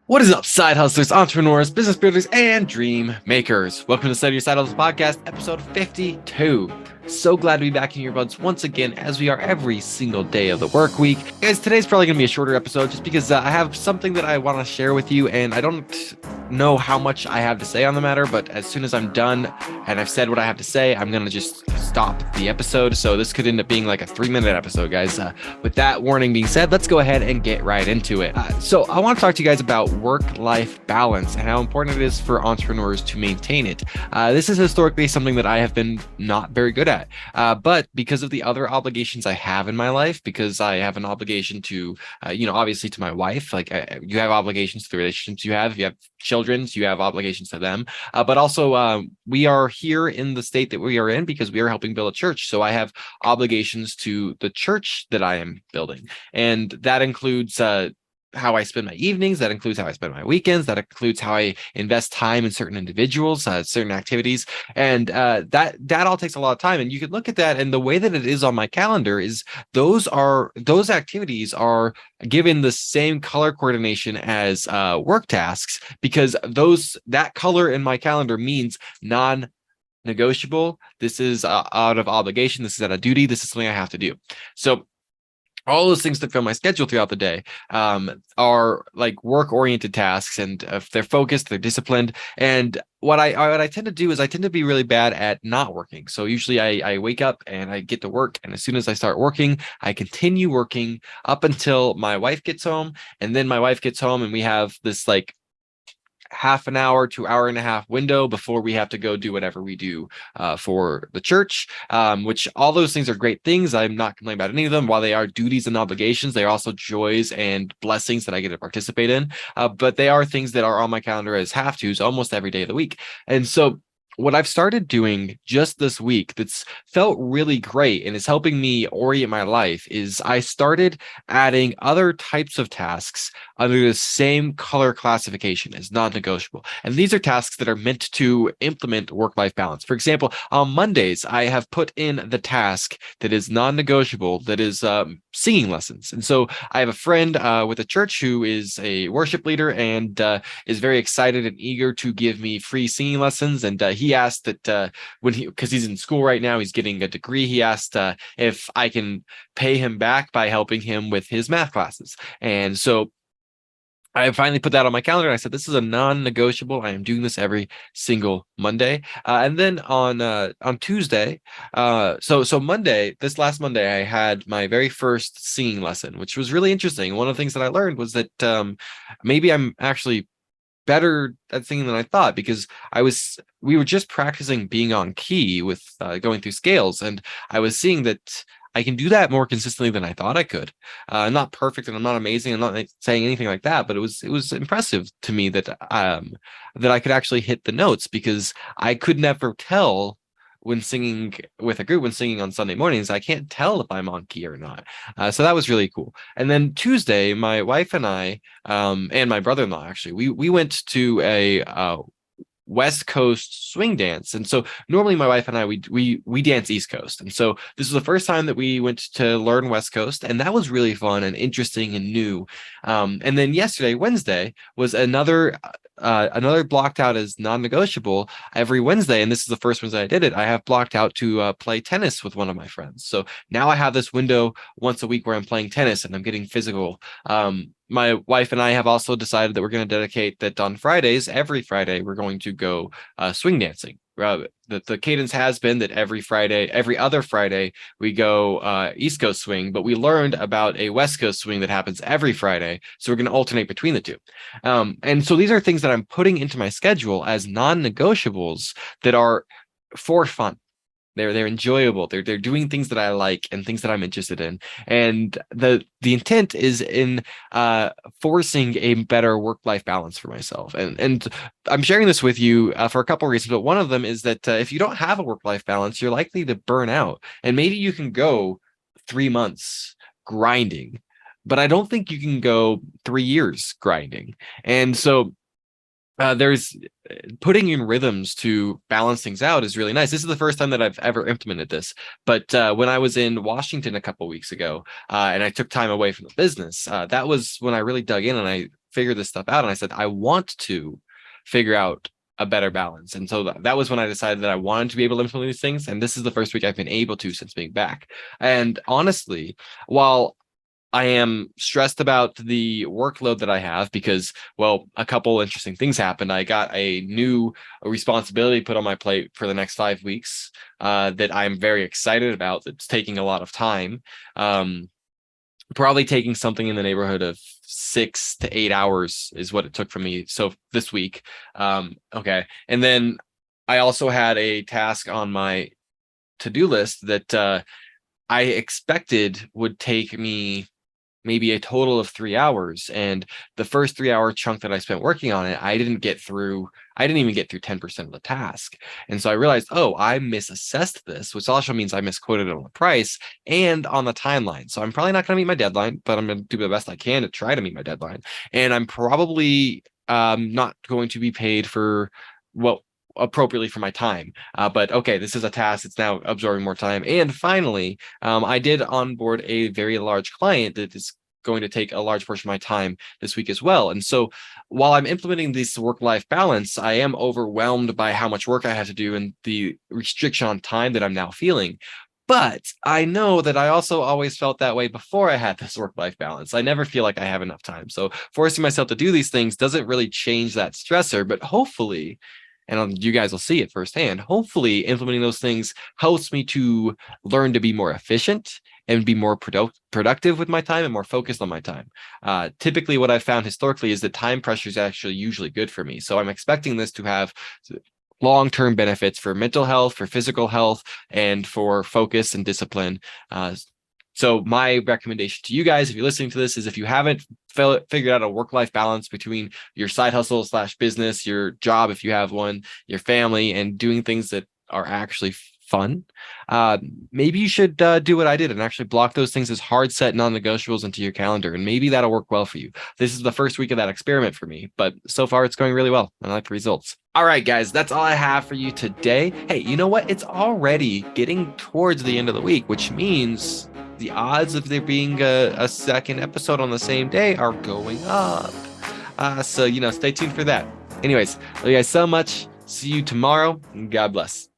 What is up, side hustlers, entrepreneurs, business builders, and dream makers? Welcome to Study Your Side Hustle Podcast, episode 52. So glad to be back in your buds once again, as we are every single day of the work week. Guys, today's probably going to be a shorter episode just because I have something that I want to share with you, and I don't know how much I have to say on the matter, but as soon as I'm done and I've said what I have to say, I'm going to just stop the episode. So this could end up being like a 3-minute episode, guys. With that warning being said, let's go ahead and get right into it. So I want to talk to you guys about work-life balance and how important it is for entrepreneurs to maintain it. This is historically something that I have been not very good at, but because of the other obligations I have in my life, because I have an obligation to, obviously to my wife, like you have obligations to the relationships you have. If you have children, you have obligations to them, but also we are here in the state that we are in because we are helping build a church. So I have obligations to the church that I am building, and that includes how I spend my evenings. That includes how I spend my weekends. That includes how I invest time in certain individuals, certain activities, and that all takes a lot of time. And you can look at that, and the way that it is on my calendar is those activities are given the same color coordination as work tasks, because that color in my calendar means non-negotiable. This is out of obligation. This is out of duty. This is something I have to do. So all those things that fill my schedule throughout the day are like work-oriented tasks, and if they're focused, they're disciplined. And what I tend to do is I tend to be really bad at not working. So usually I wake up and I get to work, and as soon as I start working, I continue working up until my wife gets home, and then my wife gets home, and we have this like half an hour to hour and a half window before we have to go do whatever we do for the church, which all those things are great things. I'm not complaining about any of them. While they are duties and obligations, they are also joys and blessings that I get to participate in. But they are things that are on my calendar as have tos almost every day of the week. And so what I've started doing just this week that's felt really great and is helping me orient my life is I started adding other types of tasks under the same color classification as non-negotiable. And these are tasks that are meant to implement work-life balance. For example, on Mondays, I have put in the task that is non-negotiable, that is singing lessons. And so I have a friend with a church who is a worship leader and is very excited and eager to give me free singing lessons. And he asked that because he's in school right now, he's getting a degree, he asked if I can pay him back by helping him with his math classes. And so I finally put that on my calendar, and I said, this is a non-negotiable. I am doing this every single Monday. And then on Tuesday, so Monday, this last Monday, I had my very first singing lesson, which was really interesting. One of the things that I learned was that maybe I'm actually better at singing than I thought, because we were just practicing being on key with going through scales, and I was seeing that I can do that more consistently than I thought I could. I'm not perfect and I'm not amazing. I'm not saying anything like that, but it was impressive to me that I could actually hit the notes, because I could never tell when singing with a group, when singing on Sunday mornings. I can't tell if I'm on key or not. So that was really cool. And then Tuesday, my wife and I, and my brother-in-law, actually, we went to a West Coast swing dance. And so normally my wife and I, we dance East Coast. And so this was the first time that we went to learn West Coast, and that was really fun and interesting and new. And then yesterday, Wednesday, was another blocked out as non-negotiable every Wednesday. And this is the first Wednesday I did it. I have blocked out to play tennis with one of my friends. So now I have this window once a week where I'm playing tennis and I'm getting physical. My wife and I have also decided that we're going to dedicate that on Fridays, every Friday, we're going to go swing dancing. The cadence has been that every other Friday, we go East Coast swing, but we learned about a West Coast swing that happens every Friday. So we're going to alternate between the two. And so these are things that I'm putting into my schedule as non-negotiables that are for fun. They're enjoyable. They're doing things that I like and things that I'm interested in. And the intent is in forcing a better work-life balance for myself. And I'm sharing this with you for a couple of reasons. But one of them is that if you don't have a work-life balance, you're likely to burn out. And maybe you can go 3 months grinding, but I don't think you can go 3 years grinding. And so there's putting in rhythms to balance things out is really nice. This is the first time that I've ever implemented this. But when I was in Washington a couple weeks ago and I took time away from the business, that was when I really dug in and I figure this stuff out. And I said, I want to figure out a better balance. And so that was when I decided that I wanted to be able to implement these things. And this is the first week I've been able to since being back. And honestly, while I am stressed about the workload that I have because, well, a couple interesting things happened. I got a new responsibility put on my plate for the next 5 weeks that I'm very excited about. That's taking a lot of time. Probably taking something in the neighborhood of 6 to 8 hours is what it took for me. So this week. Okay. And then I also had a task on my to-do list that I expected would take me maybe a total of 3 hours. And the first 3 hour chunk that I spent working on it, I didn't even get through 10% of the task. And so I realized, oh, I misassessed this, which also means I misquoted it on the price and on the timeline. So I'm probably not going to meet my deadline, but I'm going to do the best I can to try to meet my deadline. And I'm probably not going to be paid for, well, appropriately for my time. But okay, this is a task. It's now absorbing more time. And finally, I did onboard a very large client that is going to take a large portion of my time this week as well. And so while I'm implementing this work-life balance, I am overwhelmed by how much work I have to do and the restriction on time that I'm now feeling. But I know that I also always felt that way before I had this work-life balance. I never feel like I have enough time. So forcing myself to do these things doesn't really change that stressor, but hopefully, and you guys will see it firsthand, hopefully implementing those things helps me to learn to be more efficient and be more productive with my time and more focused on my time. Typically, what I've found historically is that time pressure is actually usually good for me. So I'm expecting this to have long-term benefits for mental health, for physical health, and for focus and discipline. So my recommendation to you guys, if you're listening to this, is if you haven't figured out a work-life balance between your side hustle / business, your job, if you have one, your family, and doing things that are actually fun, maybe you should do what I did and actually block those things as hard set non-negotiables into your calendar. And maybe that'll work well for you. This is the first week of that experiment for me, but so far it's going really well. I like the results. All right, guys, that's all I have for you today. Hey, you know what? It's already getting towards the end of the week, which means the odds of there being a second episode on the same day are going up. So, stay tuned for that. Anyways, love you guys so much. See you tomorrow. And God bless.